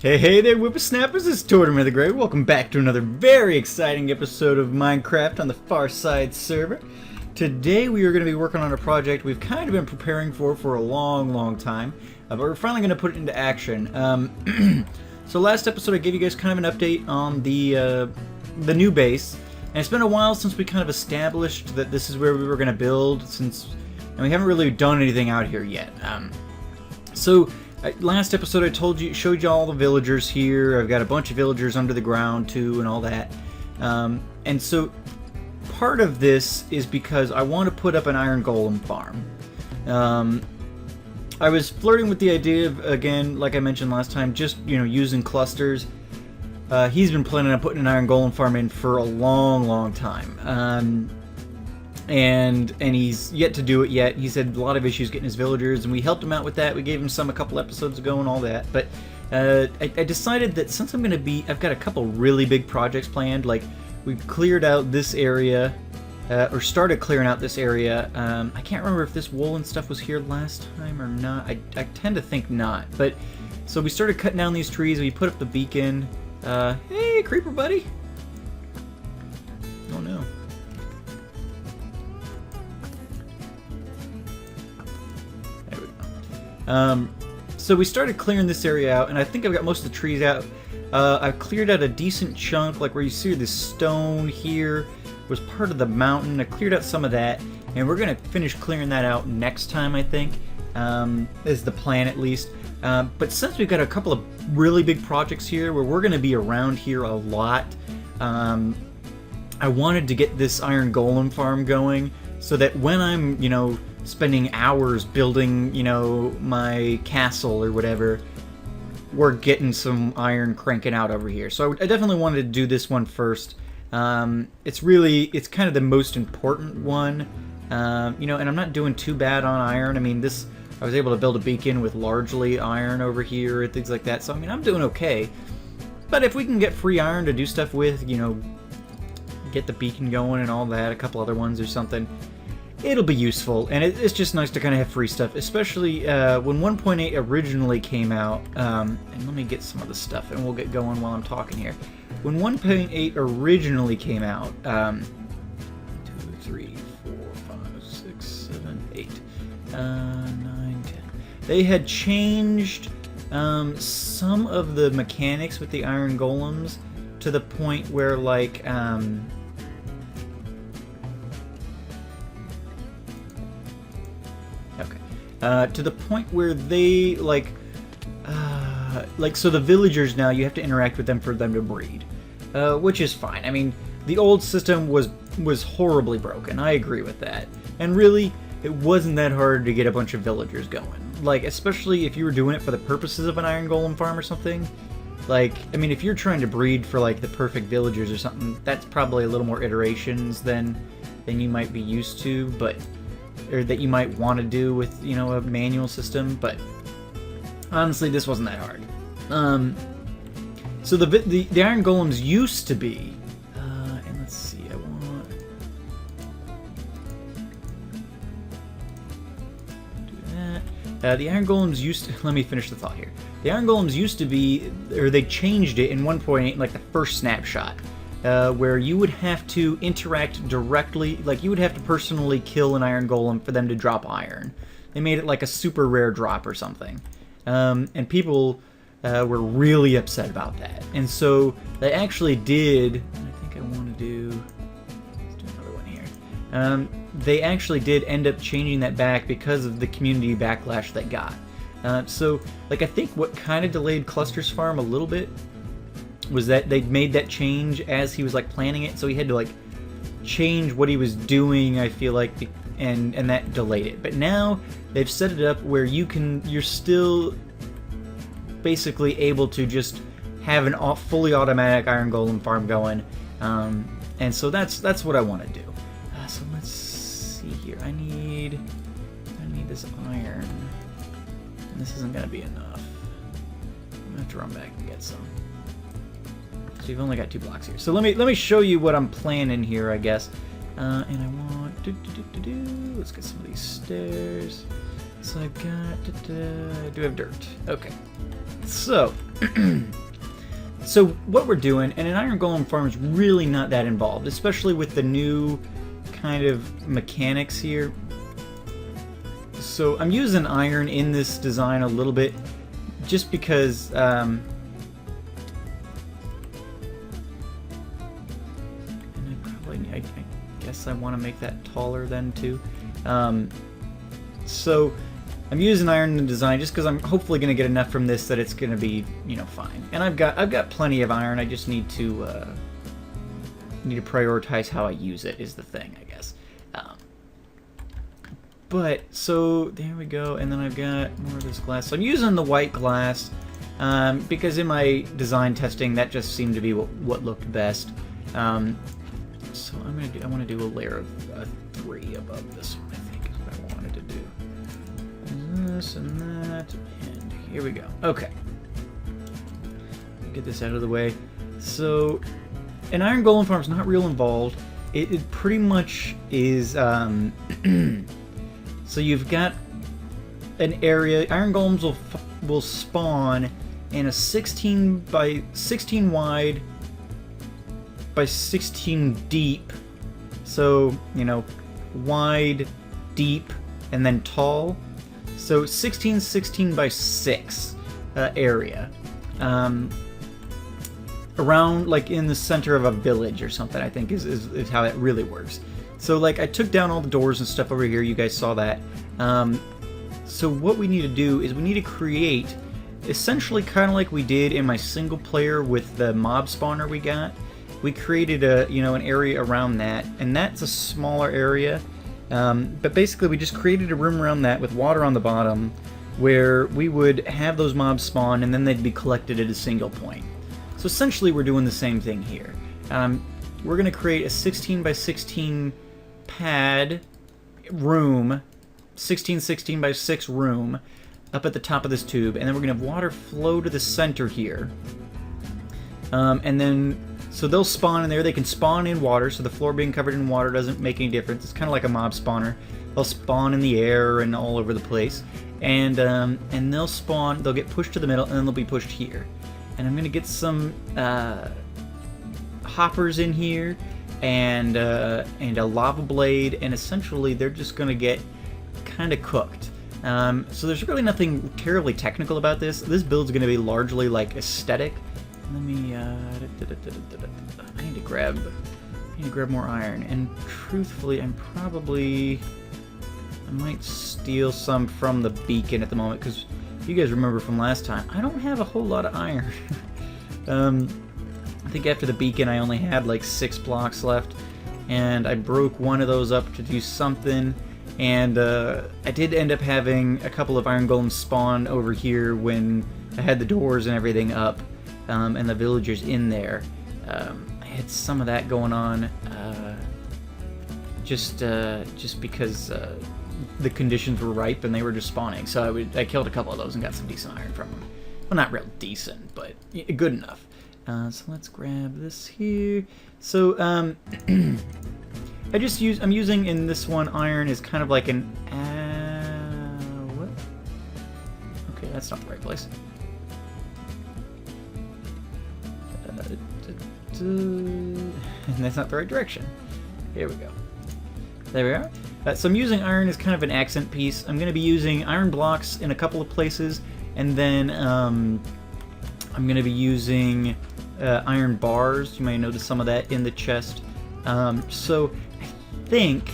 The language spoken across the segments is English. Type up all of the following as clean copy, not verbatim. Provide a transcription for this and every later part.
Hey there, whippersnappers, it's Tortoise the Great. Welcome back to another very exciting episode of Minecraft on the Farside server. Today we are going to be working on a project we've kind of been preparing for a long time, but we're finally going to put it into action. So last episode I gave you guys kind of an update on the new base, and it's been a while since we kind of established that this is where we were going to build, and we haven't really done anything out here yet. Last episode I showed you all the villagers here. I've got a bunch of villagers under the ground too and all that. And so part of this is because I want to put up an iron golem farm. I was flirting with the idea of, again, like I mentioned last time, just, using clusters. He's been planning on putting an iron golem farm in for a long time. And he's yet to do it yet. He's had a lot of issues getting his villagers, and we helped him out with that. We gave him some a couple episodes ago and all that. But I decided that since I've got a couple really big projects planned. Like, we've cleared out this area, or started clearing out this area. I can't remember if this wool and stuff was here last time or not. I tend to think not. But so we started cutting down these trees. We put up the beacon. Hey, creeper buddy. Oh no. So we started clearing this area out, and I think I've got most of the trees out. I've cleared out a decent chunk, like where you see this stone here was part of the mountain. I cleared out some of that, and we're going to finish clearing that out next time, I think, is the plan at least. But since we've got a couple of really big projects here where we're going to be around here a lot, I wanted to get this iron golem farm going so that when I'm, spending hours building, my castle or whatever, we're getting some iron cranking out over here. So I definitely wanted to do this one first. It's kind of the most important one, and I'm not doing too bad on iron. I mean, I was able to build a beacon with largely iron over here and things like that. So, I mean, I'm doing okay. But if we can get free iron to do stuff with, get the beacon going and all that, a couple other ones or something, it'll be useful, and it's just nice to kind of have free stuff, especially when 1.8 originally came out. And let me get some of the stuff, and we'll get going while I'm talking here. When 1.8 originally came out, 2, 3, 4, 5, 6, 7, 8, 9, 10. They had changed some of the mechanics with the iron golems to the point where, like, to the point where they, so the villagers now, you have to interact with them for them to breed, which is fine. I mean, the old system was horribly broken. I agree with that. And really, it wasn't that hard to get a bunch of villagers going. Like, especially if you were doing it for the purposes of an iron golem farm or something. Like, I mean, if you're trying to breed for, like, the perfect villagers or something, that's probably a little more iterations than you might be used to, or that you might want to do with, a manual system, but honestly, this wasn't that hard. So the iron golems used to be, and let's see, I want to do that. The iron golems used to, let me finish the thought here. The iron golems used to be, or they changed it in 1.8, like the first snapshot. Where you would have to interact directly, like you would have to personally kill an iron golem for them to drop iron. They made it like a super rare drop or something. And people were really upset about that. And so they actually did, I think I want to do, let's do another one here. They actually did end up changing that back because of the community backlash they got. So, like, I think what kind of delayed Cluster's farm a little bit was that they made that change as he was, like, planning it, so he had to, like, change what he was doing, I feel like, and that delayed it. But now they've set it up where you're still basically able to just have an fully automatic iron golem farm going, and so that's what I want to do. So let's see here. I need this iron, and this isn't gonna be enough. I'm gonna have to run back and get some. because we've only got 2 blocks here. So let me show you what I'm planning here, I guess. And I want let's get some of these stairs. So I've got I do have dirt. Okay. So so what we're doing, and an iron golem farm is really not that involved, especially with the new kind of mechanics here. So I'm using iron in this design a little bit, just because and I guess I want to make that taller then too. So I'm using iron in the design just because I'm hopefully going to get enough from this that it's going to be, you know, fine. And I've got plenty of iron. I just need to prioritize how I use it is the thing, I guess. But so there we go, and then I've got more of this glass. So I'm using the white glass because in my design testing that just seemed to be what looked best. So I want to do a layer of 3 above this one. I think is what I wanted to do. This and that, and here we go. Okay, get this out of the way. So an iron golem farm is not real involved. It pretty much is. So you've got an area. Iron golems will spawn in a 16 by 16 wide by 16 deep. So, you know, wide, deep, and then tall. So 16 by 6 area. Around, like, in the center of a village or something, I think is how it really works. So, like, I took down all the doors and stuff over here. You guys saw that. So what we need to do is we need to create, essentially kind of like we did in my single player with the mob spawner we got. We created an area around that, and that's a smaller area. But basically we just created a room around that with water on the bottom where we would have those mobs spawn and then they'd be collected at a single point. So essentially we're doing the same thing here. We're going to create a 16 by 16 pad room, 16 by 6 room up at the top of this tube, and then we're going to have water flow to the center here. And then, so they'll spawn in there. They can spawn in water, so the floor being covered in water doesn't make any difference. It's kind of like a mob spawner. They'll spawn in the air and all over the place. And they'll spawn, they'll get pushed to the middle, and then they'll be pushed here. And I'm going to get some hoppers in here, and a lava blade, and essentially they're just going to get kind of cooked. So there's really nothing terribly technical about this. This build's going to be largely like aesthetic. Let me I need to grab more iron, and truthfully I might steal some from the beacon at the moment, because if you guys remember from last time, I don't have a whole lot of iron. I think after the beacon I only had like 6 blocks left, and I broke one of those up to do something, and I did end up having a couple of iron golems spawn over here when I had the doors and everything up, and the villagers in there. I had some of that going on just because the conditions were ripe and they were just spawning, so I killed a couple of those and got some decent iron from them. Well, not real decent, but good enough. So let's grab this here. So I'm using in this one iron is kind of like an what? Okay, that's not the right place. And that's not the right direction. Here we go. There we are. So I'm using iron as kind of an accent piece. I'm going to be using iron blocks in a couple of places, and then I'm going to be using iron bars. You might notice some of that in the chest. So I think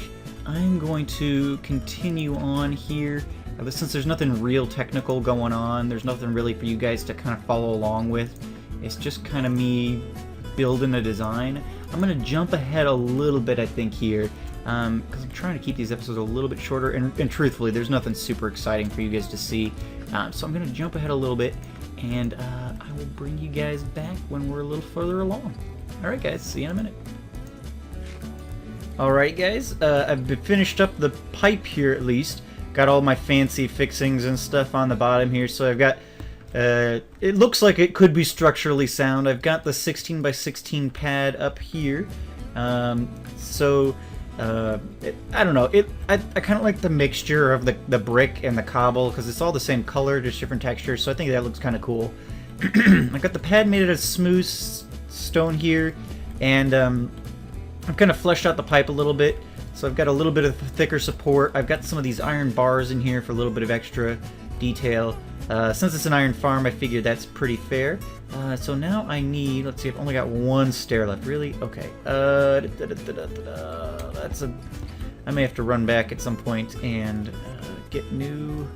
I'm going to continue on here. Since there's nothing real technical going on, there's nothing really for you guys to kind of follow along with. It's just kind of me building a design. I'm going to jump ahead a little bit, I think, here, because I'm trying to keep these episodes a little bit shorter, and truthfully, there's nothing super exciting for you guys to see. So I'm going to jump ahead a little bit, and I will bring you guys back when we're a little further along. Alright guys, see you in a minute. Alright guys, I've finished up the pipe here at least. Got all my fancy fixings and stuff on the bottom here, so I've got It looks like it could be structurally sound. I've got the 16 by 16 pad up here. I don't know. I kind of like the mixture of the brick and the cobble because it's all the same color, just different textures. So I think that looks kind of cool. I got the pad made out of smooth stone here, and I've kind of fleshed out the pipe a little bit. So I've got a little bit of thicker support. I've got some of these iron bars in here for a little bit of extra detail. Since it's an iron farm, I figured that's pretty fair. So now I need, let's see, I've only got one stair left. Really? Okay. That's a, I may have to run back at some point and get new.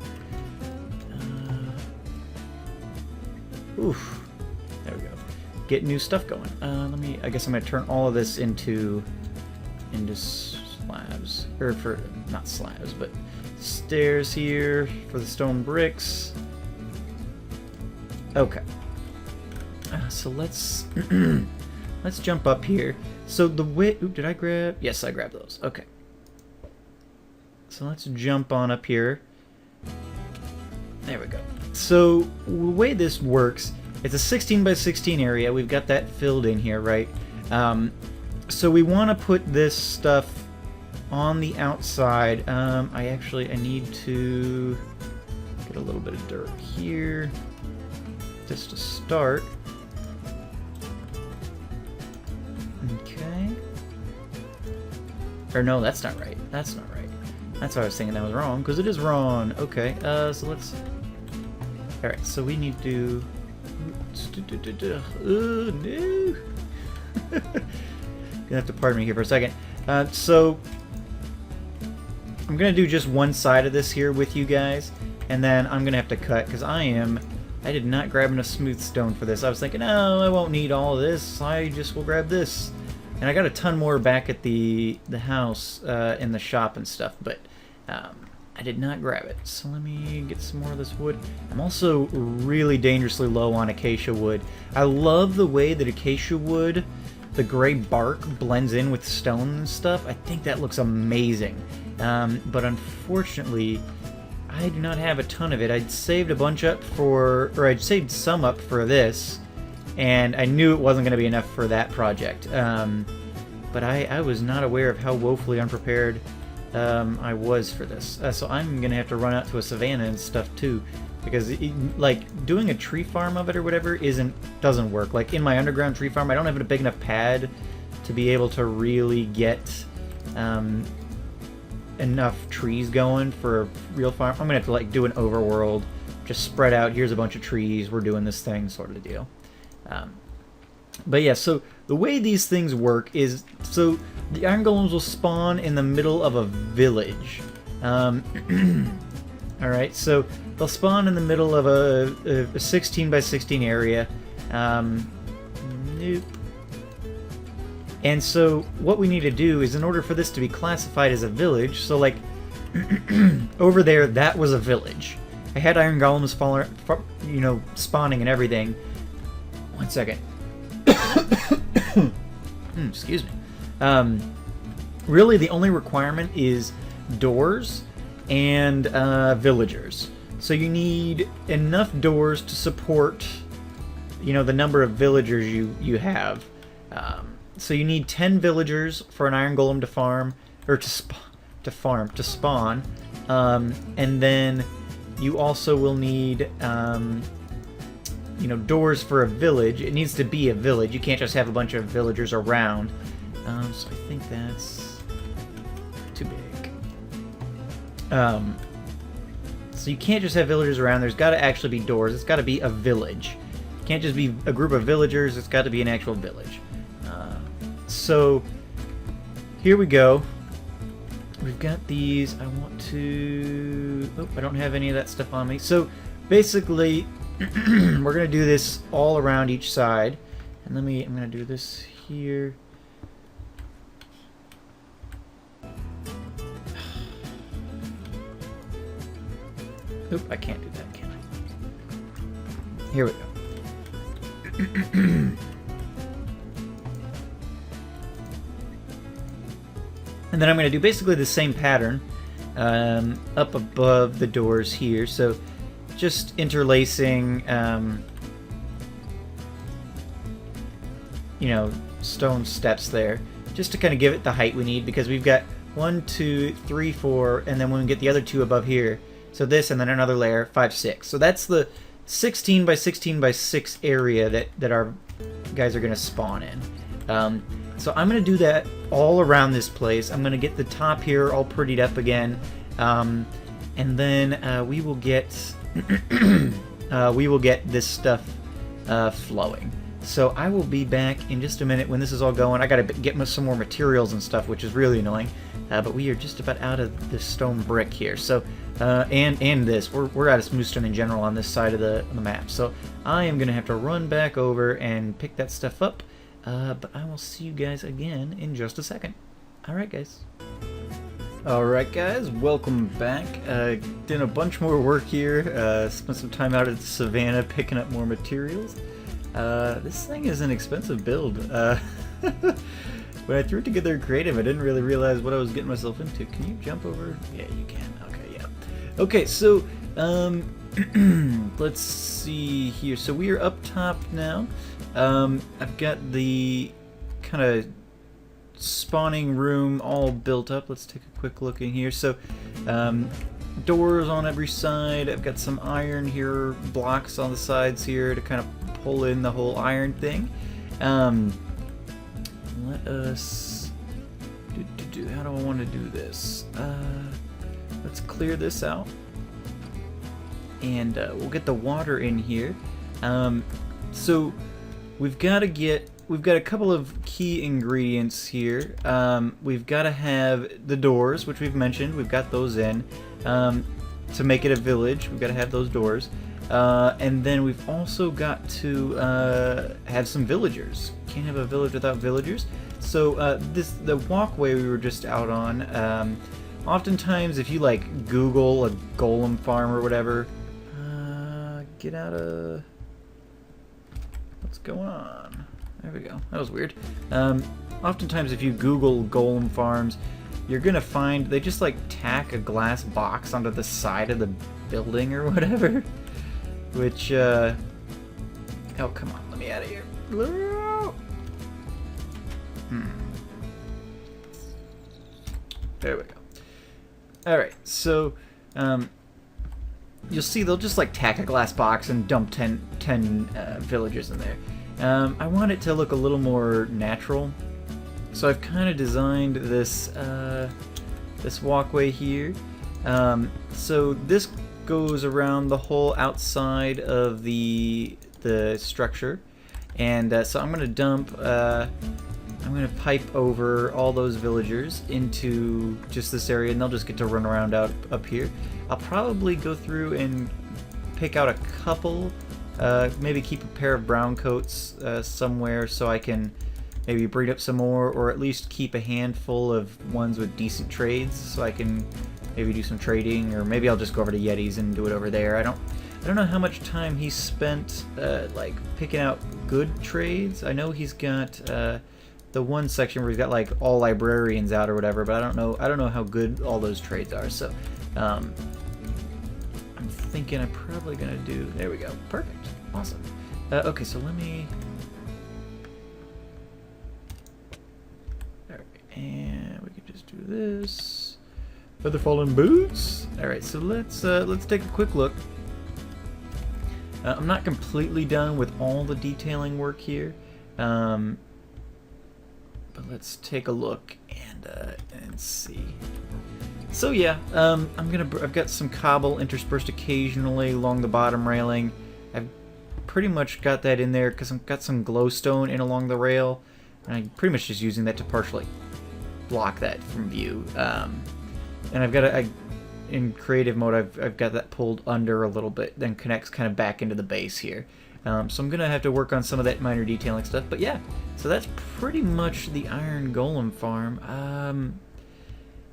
Oof. There we go. Get new stuff going. I guess I'm gonna turn all of this into slabs, or for not slabs, but stairs here for the stone bricks. Okay. So let's let's jump up here. So the way, did I grab? Yes, I grabbed those. Okay. So let's jump on up here. There we go. So the way this works, it's a 16 by 16 area. We've got that filled in here, right? So we want to put this stuff on the outside. I need to get a little bit of dirt here just to start. Okay. Or no, that's not right. That's not right. That's why I was thinking that was wrong, because it is wrong. Okay, so let's... Alright, so we need to... Oh, no! Gonna have to pardon me here for a second. So... I'm gonna do just one side of this here with you guys, and then I'm gonna have to cut, because I did not grab enough smooth stone for this. I was thinking, no, I won't need all of this. I just will grab this. And I got a ton more back at the house in the shop and stuff, but I did not grab it. So let me get some more of this wood. I'm also really dangerously low on acacia wood. I love the way that acacia wood, the gray bark, blends in with stone and stuff. I think that looks amazing. But unfortunately, I do not have a ton of it. I'd saved a bunch up for, or I'd saved some up for this, and I knew it wasn't going to be enough for that project. But I was not aware of how woefully unprepared I was for this. So I'm going to have to run out to a savanna and stuff too, because like doing a tree farm of it or whatever doesn't work. Like in my underground tree farm, I don't have a big enough pad to be able to really get enough trees going for a real farm. I'm gonna have to like do an overworld, just spread out, here's a bunch of trees, we're doing this thing sort of deal. But yeah, so the way these things work is, so the iron golems will spawn in the middle of a village. Alright, so they'll spawn in the middle of a 16 by 16 area. Nope. And so what we need to do is, in order for this to be classified as a village, so like over there, that was a village. I had iron golems spawning and everything. One second. Excuse me. Really, the only requirement is doors and villagers. So you need enough doors to support, the number of villagers you have. So you need 10 villagers for an iron golem to farm, or to spawn, and then you also will need, doors for a village. It needs to be a village. You can't just have a bunch of villagers around. So I think that's too big. So you can't just have villagers around. There's got to actually be doors. It's got to be a village. It can't just be a group of villagers. It's got to be an actual village. So here we go. We've got these. I want to... Oh, I don't have any of that stuff on me. So basically, we're going to do this all around each side. And I'm going to do this here. Oop, I can't do that, can I? Here we go. And then I'm going to do basically the same pattern up above the doors here. So just interlacing, you know, stone steps there, just to kind of give it the height we need, because we've got 1, 2, 3, 4, and then when we get the other 2 above here, so this and then another layer, 5, 6. So that's the 16 by 16 by 6 area that our guys are going to spawn in. So I'm going to do that all around this place. I'm going to get the top here all prettied up again, and then we will get this stuff flowing. So I will be back in just a minute when this is all going. I got to get some more materials and stuff, which is really annoying. But we are just about out of the stone brick here. So and this we're out of smooth stone in general on this side of the map. So I am gonna have to run back over and pick that stuff up. But I will see you guys again in just a second. All right, guys. Alright guys, welcome back. Did a bunch more work here, spent some time out at the savannah picking up more materials. This thing is an expensive build. When I threw it together in creative, I didn't really realize what I was getting myself into. Can you jump over? Yeah, you can. Okay, yeah. Okay, so, let's see here. So we are up top now. I've got the kind of spawning room all built up. Let's take a quick look in here. So doors on every side. I've got some iron here, blocks on the sides here to kind of pull in the whole iron thing. Let us how do I want to do this? Let's clear this out, and we'll get the water in here. So we've got a couple of key ingredients here. We've got to have the doors, which we've mentioned. We've got those in. To make it a village, we've got to have those doors. And then we've also got to have some villagers. Can't have a village without villagers. So the walkway we were just out on, oftentimes if you like Google a golem farm or whatever, get out of... What's going on? There we go. That was weird. Oftentimes if you Google golem farms, you're gonna find they just like tack a glass box onto the side of the building or whatever. Which, oh come on, let me out of here. There we go. Alright, so, you'll see they'll just like tack a glass box and dump 10 villagers in there. I want it to look a little more natural, so I've kind of designed this this walkway here. So this goes around the whole outside of the structure, and so I'm gonna dump. I'm gonna pipe over all those villagers into just this area, and they'll just get to run around up here. I'll probably go through and pick out a couple, maybe keep a pair of brown coats somewhere so I can maybe breed up some more, or at least keep a handful of ones with decent trades so I can maybe do some trading, or maybe I'll just go over to Yetis and do it over there. I don't know how much time he spent like picking out good trades. I know he's got the one section where he's got like all librarians out or whatever, but I don't know how good all those trades are. So I'm thinking I'm probably gonna do. There we go. Perfect. Awesome. Okay, so let me. All right, and we can just do this. Feather fallen boots. All right, so let's take a quick look. I'm not completely done with all the detailing work here, but let's take a look and see. So yeah, I've got some cobble interspersed occasionally along the bottom railing. I've pretty much got that in there because I've got some glowstone in along the rail, and I'm pretty much just using that to partially block that from view. And I've got in creative mode, I've got that pulled under a little bit, then connects kind of back into the base here. So I'm gonna have to work on some of that minor detailing stuff. But yeah, so that's pretty much the Iron Golem farm.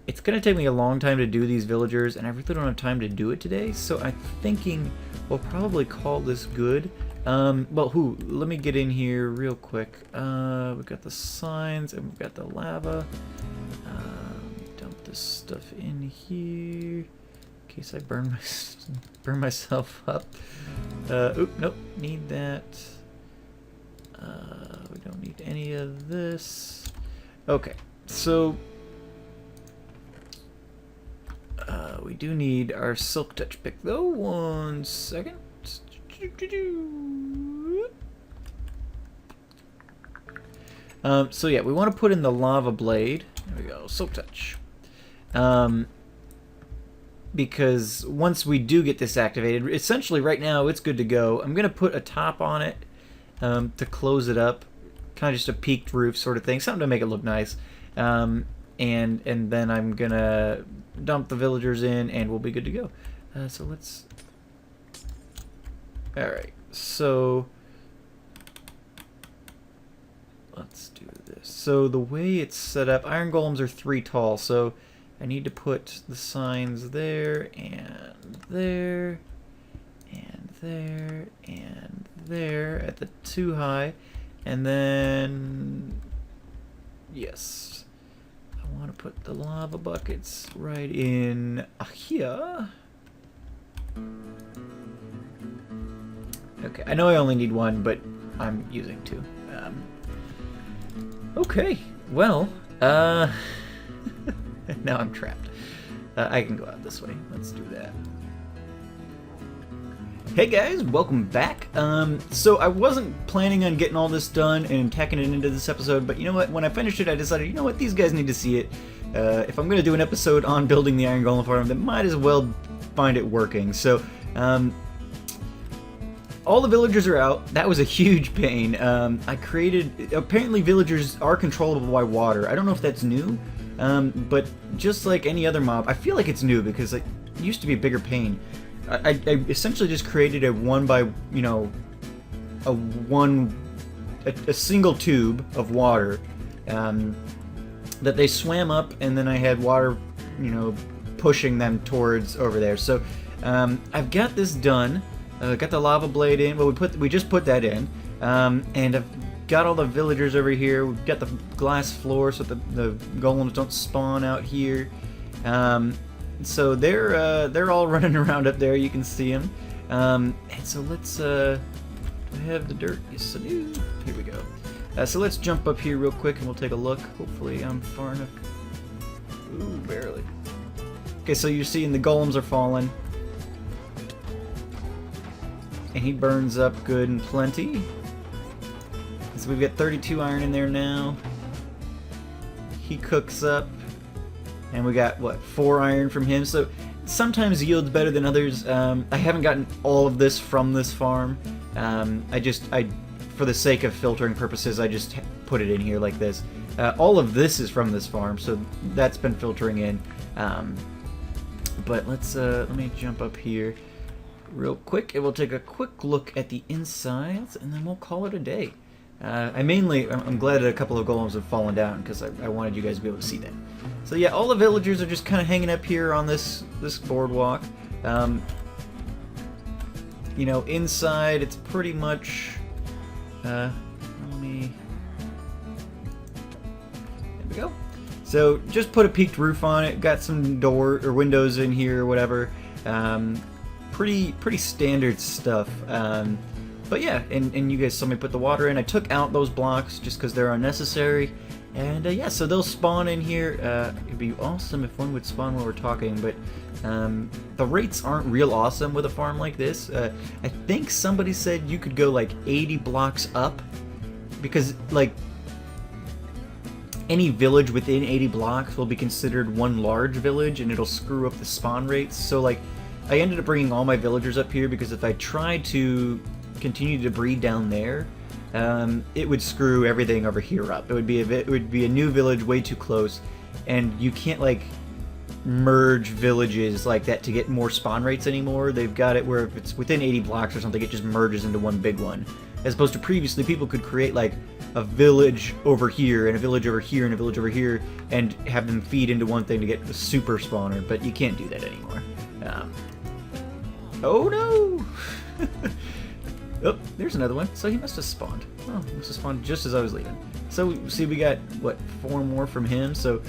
It's gonna take me a long time to do these villagers, and I really don't have time to do it today. So I'm thinking we'll probably call this good. Let me get in here real quick. We've got the signs and we've got the lava. Dump this stuff in here. In case I burn myself up. Oop, nope, need that. We don't need any of this. Okay, so we do need our silk touch pick though. 1 second. So yeah, we want to put in the lava blade. There we go, silk touch. Because once we do get this activated, essentially right now it's good to go. I'm gonna put a top on it to close it up, kind of just a peaked roof sort of thing, something to make it look nice. And then I'm gonna dump the villagers in, and we'll be good to go. So let's. All right, so let's do this. So the way it's set up, iron golems are 3 tall, so I need to put the signs there, and there, and there, and there at the 2 high, and then, yes, I want to put the lava buckets right in here. Okay, I know I only need 1, but I'm using 2. Okay, well, now I'm trapped. I can go out this way. Let's do that. Hey guys, welcome back. So I wasn't planning on getting all this done and tacking it into this episode, but you know what? When I finished it, I decided, you know what? These guys need to see it. If I'm going to do an episode on building the iron golem farm, then might as well find it working. So, all the villagers are out. That was a huge pain. I created... Apparently villagers are controllable by water. I don't know if that's new, but just like any other mob, I feel like it's new because it used to be a bigger pain. I essentially just created a a single tube of water that they swam up, and then I had water, pushing them towards over there. So I've got this done. Got the lava blade in. Well, we just put that in, and I've got all the villagers over here. We've got the glass floor so that the golems don't spawn out here. So they're all running around up there. You can see them. And so let's. Do I have the dirt? Yes, I do. Here we go. So let's jump up here real quick and we'll take a look. Hopefully I'm far enough. Ooh, barely. Okay, so you're seeing the golems are falling. And he burns up good and plenty. So we've got 32 iron in there now. He cooks up. And we got, what, 4 iron from him. So sometimes yields better than others. I haven't gotten all of this from this farm. For the sake of filtering purposes, I just put it in here like this. All of this is from this farm, so that's been filtering in. But let me jump up here real quick, and we'll take a quick look at the insides, and then we'll call it a day. I'm glad that a couple of golems have fallen down, because I wanted you guys to be able to see that. So yeah, all the villagers are just kind of hanging up here on this boardwalk. Inside it's pretty much... there we go. So just put a peaked roof on it, got some door or windows in here or whatever. Pretty standard stuff. But yeah, and you guys saw me put the water in. I took out those blocks just because they're unnecessary. And yeah, so they'll spawn in here. It'd be awesome if one would spawn while we're talking, but the rates aren't real awesome with a farm like this. I think somebody said you could go like 80 blocks up, because like any village within 80 blocks will be considered one large village, and it'll screw up the spawn rates. So like, I ended up bringing all my villagers up here because if I tried to continue to breed down there, it would screw everything over here up. It would be a new village way too close, and you can't like merge villages like that to get more spawn rates anymore. They've got it where if it's within 80 blocks or something, it just merges into one big one. As opposed to previously, people could create like a village over here and a village over here and a village over here and have them feed into one thing to get the super spawner, but you can't do that anymore. Oh no! Oh, there's another one. So he must have spawned. Oh, he must have spawned just as I was leaving. So see, we got what, 4 more from him. So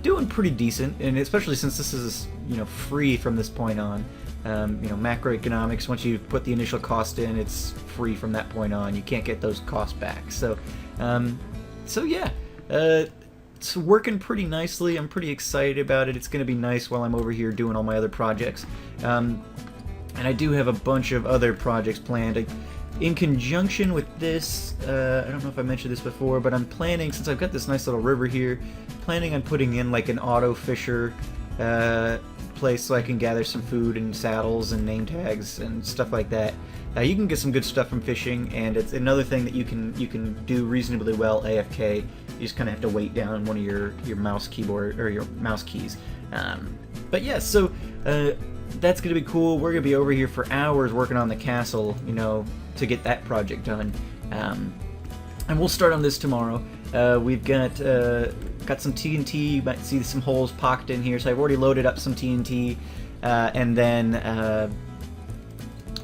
doing pretty decent, and especially since this is free from this point on. Macroeconomics. Once you put the initial cost in, it's free from that point on. You can't get those costs back. So yeah. It's working pretty nicely. I'm pretty excited about it. It's going to be nice while I'm over here doing all my other projects. And I do have a bunch of other projects planned. In conjunction with this, I don't know if I mentioned this before, but I'm planning, since I've got this nice little river here, planning on putting in like an auto fisher place so I can gather some food and saddles and name tags and stuff like that. You can get some good stuff from fishing, and it's another thing that you can do reasonably well AFK. You just kind of have to wait down one of your mouse keyboard or your mouse keys. But yeah, so that's gonna be cool. We're gonna be over here for hours working on the castle, to get that project done. And we'll start on this tomorrow. We've got some TNT. You might see some holes pocked in here, so I've already loaded up some TNT, and then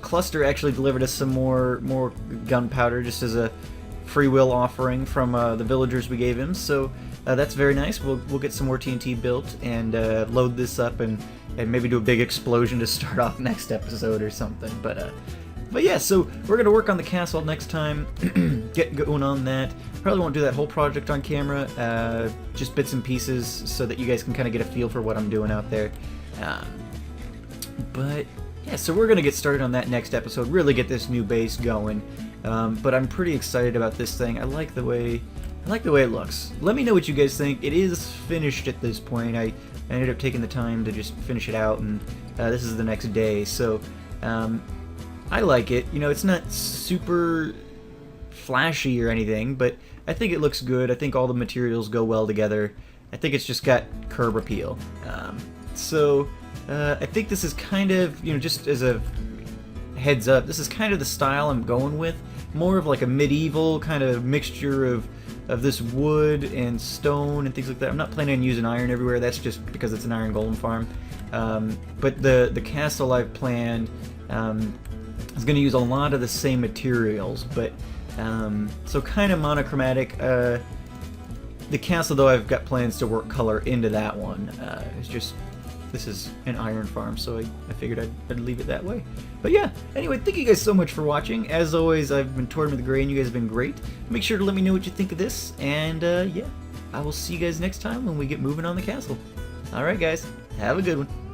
Cluster actually delivered us some more gunpowder just as a free will offering from the villagers we gave him. So that's very nice. We'll get some more TNT built and load this up and maybe do a big explosion to start off next episode or something. But yeah, so we're gonna work on the castle next time. Get going on that. Probably won't do that whole project on camera, just bits and pieces so that you guys can kind of get a feel for what I'm doing out there. But yeah, so we're gonna get started on that next episode. Really get this new base going. But I'm pretty excited about this thing. I like the way it looks. Let me know what you guys think. It is finished at this point. I ended up taking the time to just finish it out, and this is the next day. So I like it. It's not super flashy or anything, but I think it looks good. I think all the materials go well together. I think it's just got curb appeal. So I think this is kind of, just as a heads up, this is kind of the style I'm going with. More of like a medieval kind of mixture of this wood and stone and things like that. I'm not planning on using iron everywhere. That's just because it's an iron golem farm. But the castle I've planned is going to use a lot of the same materials, but so kind of monochromatic. The castle, though, I've got plans to work color into that one. It's just, this is an iron farm, so I figured I'd leave it that way. But yeah, anyway, thank you guys so much for watching. As always, I've been Tortoise with the Gray, and you guys have been great. Make sure to let me know what you think of this, and yeah, I will see you guys next time when we get moving on the castle. Alright guys, have a good one.